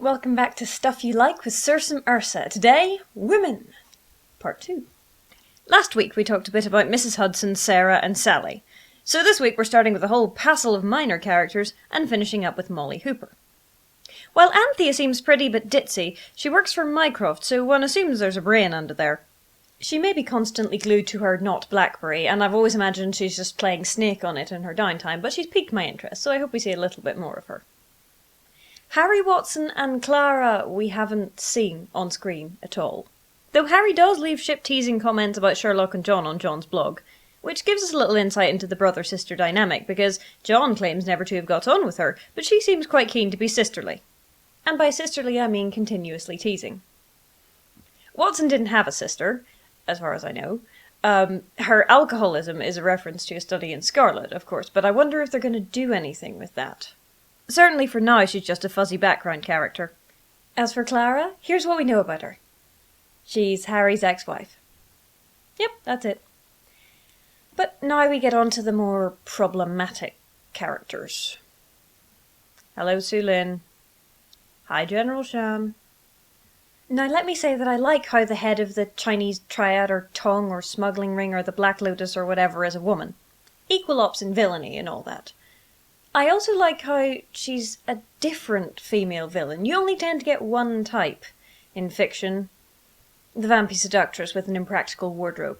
Welcome back to Stuff You Like with Ursa and Ursa. Today, Women, Part 2. Last week we talked a bit about Mrs. Hudson, Sarah and Sally. So this week we're starting with a whole passel of minor characters and finishing up with Molly Hooper. While Anthea seems pretty but ditzy, she works for Mycroft, so one assumes there's a brain under there. She may be constantly glued to her not Blackberry, and I've always imagined she's just playing Snake on it in her downtime, but she's piqued my interest, so I hope we see a little bit more of her. Harry Watson and Clara we haven't seen on screen at all. Though Harry does leave ship-teasing comments about Sherlock and John on John's blog, which gives us a little insight into the brother-sister dynamic, because John claims never to have got on with her, but she seems quite keen to be sisterly. And by sisterly I mean continuously teasing. Watson didn't have a sister, as far as I know. Her alcoholism is a reference to a study in Scarlet, of course, but I wonder if they're going to do anything with that. Certainly for now she's just a fuzzy background character. As for Clara, here's what we know about her. She's Harry's ex-wife. Yep, that's it. But now we get on to the more problematic characters. Hello, Soo Lin. Hi, General Shan. Now let me say that I like how the head of the Chinese triad or Tong or smuggling ring or the Black Lotus or whatever is a woman. Equal ops in villainy and all that. I also like how she's a different female villain. You only tend to get one type in fiction. The vampy seductress with an impractical wardrobe.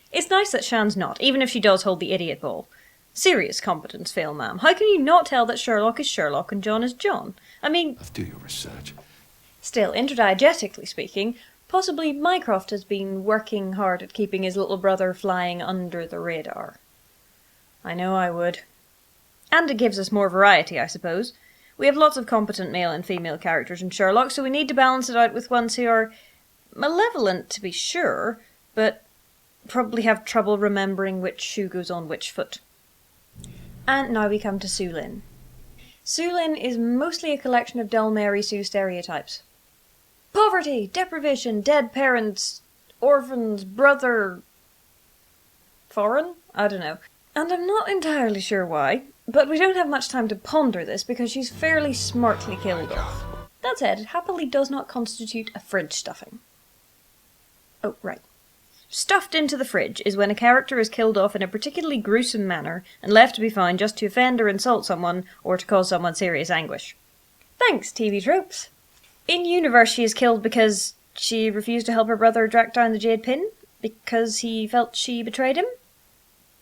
It's nice that Shan's not, even if she does hold the idiot ball. Serious competence fail, ma'am. How can you not tell that Sherlock is Sherlock and John is John? I mean... Let's do your research. Still, interdiegetically speaking, possibly Mycroft has been working hard at keeping his little brother flying under the radar. I know I would. And it gives us more variety, I suppose. We have lots of competent male and female characters in Sherlock, so we need to balance it out with ones who are malevolent, to be sure, but probably have trouble remembering which shoe goes on which foot. And now we come to Soo Lin. Soo Lin is mostly a collection of dull Mary Sue stereotypes. Poverty, deprivation, dead parents, orphans, brother... foreign? I don't know. And I'm not entirely sure why, but we don't have much time to ponder this because she's fairly smartly killed off. That said, it happily does not constitute a fridge stuffing. Oh, right. Stuffed into the fridge is when a character is killed off in a particularly gruesome manner and left to be found just to offend or insult someone or to cause someone serious anguish. Thanks, TV tropes. In universe she is killed because she refused to help her brother track down the jade pin? Because he felt she betrayed him?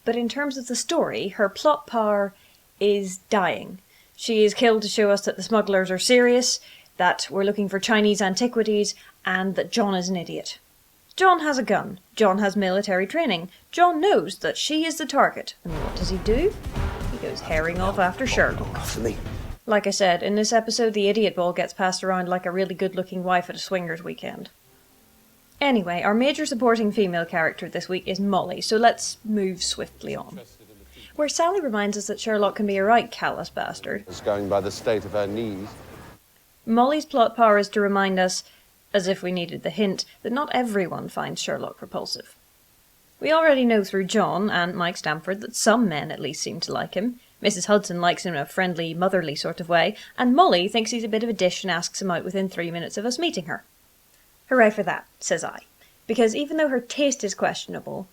But in terms of the story, her plot power is dying. She is killed to show us that the smugglers are serious, that we're looking for Chinese antiquities, and that John is an idiot. John has a gun. John has military training. John knows that she is the target. And what does he do? He goes herring off after Sherlock. Like I said, in this episode the idiot ball gets passed around like a really good-looking wife at a swingers weekend. Anyway, our major supporting female character this week is Molly, so let's move swiftly on. Where Sally reminds us that Sherlock can be a right callous bastard. It's going by the state of her knees. Molly's plot power is to remind us, as if we needed the hint, that not everyone finds Sherlock repulsive. We already know through John and Mike Stamford that some men at least seem to like him. Mrs. Hudson likes him in a friendly, motherly sort of way, and Molly thinks he's a bit of a dish and asks him out within 3 minutes of us meeting her. Hooray for that, says I, because even though her taste is questionable,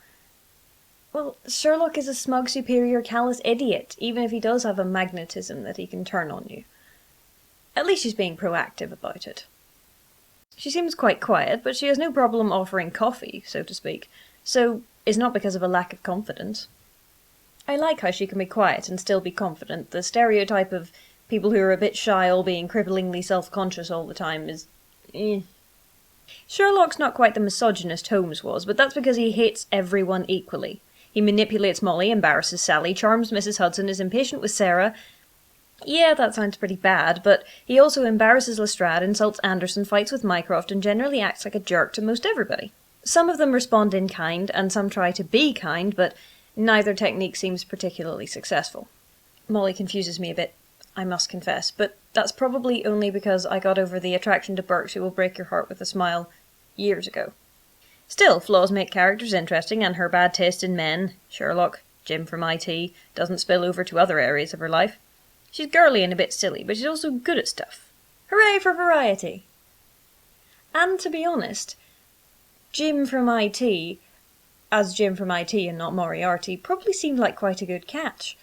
well, Sherlock is a smug, superior, callous idiot, even if he does have a magnetism that he can turn on you. At least she's being proactive about it. She seems quite quiet, but she has no problem offering coffee, so to speak, so it's not because of a lack of confidence. I like how she can be quiet and still be confident. The stereotype of people who are a bit shy all being cripplingly self-conscious all the time is... Sherlock's not quite the misogynist Holmes was, but that's because he hates everyone equally. He manipulates Molly, embarrasses Sally, charms Mrs. Hudson, is impatient with Sarah. Yeah, that sounds pretty bad, but he also embarrasses Lestrade, insults Anderson, fights with Mycroft, and generally acts like a jerk to most everybody. Some of them respond in kind, and some try to be kind, but neither technique seems particularly successful. Molly confuses me a bit, I must confess, but that's probably only because I got over the attraction to Burks who will break your heart with a smile years ago. Still, flaws make characters interesting, and her bad taste in men, Sherlock, Jim from IT, doesn't spill over to other areas of her life. She's girly and a bit silly, but she's also good at stuff. Hooray for variety! And to be honest, Jim from IT, as Jim from IT and not Moriarty, probably seemed like quite a good catch.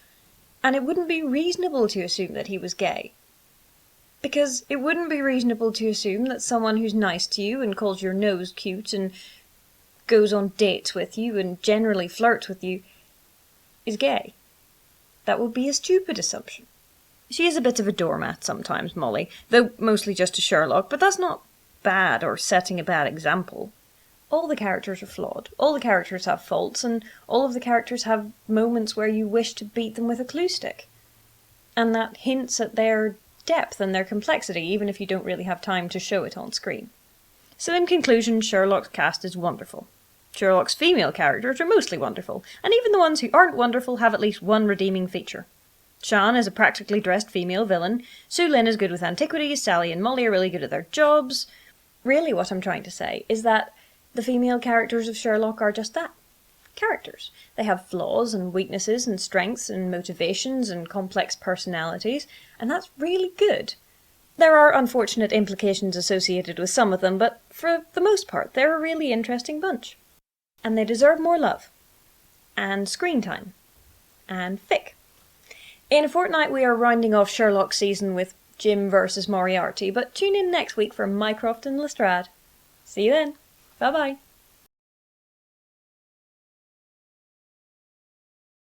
And it wouldn't be reasonable to assume that he was gay. Because it wouldn't be reasonable to assume that someone who's nice to you and calls your nose cute and goes on dates with you and generally flirts with you is gay. That would be a stupid assumption. She is a bit of a doormat sometimes, Molly, though mostly just to Sherlock, but that's not bad or setting a bad example. All the characters are flawed, all the characters have faults, and all of the characters have moments where you wish to beat them with a clue stick. And that hints at their depth and their complexity, even if you don't really have time to show it on screen. So in conclusion, Sherlock's cast is wonderful. Sherlock's female characters are mostly wonderful, and even the ones who aren't wonderful have at least one redeeming feature. Shan is a practically dressed female villain, Soo Lin is good with antiquities, Sally and Molly are really good at their jobs. Really what I'm trying to say is that the female characters of Sherlock are just that. Characters. They have flaws and weaknesses and strengths and motivations and complex personalities, and that's really good. There are unfortunate implications associated with some of them, but for the most part they're a really interesting bunch. And they deserve more love. And screen time. And fic. In a fortnight we are rounding off Sherlock season with Jim versus Moriarty, but tune in next week for Mycroft and Lestrade. See you then. Bye bye.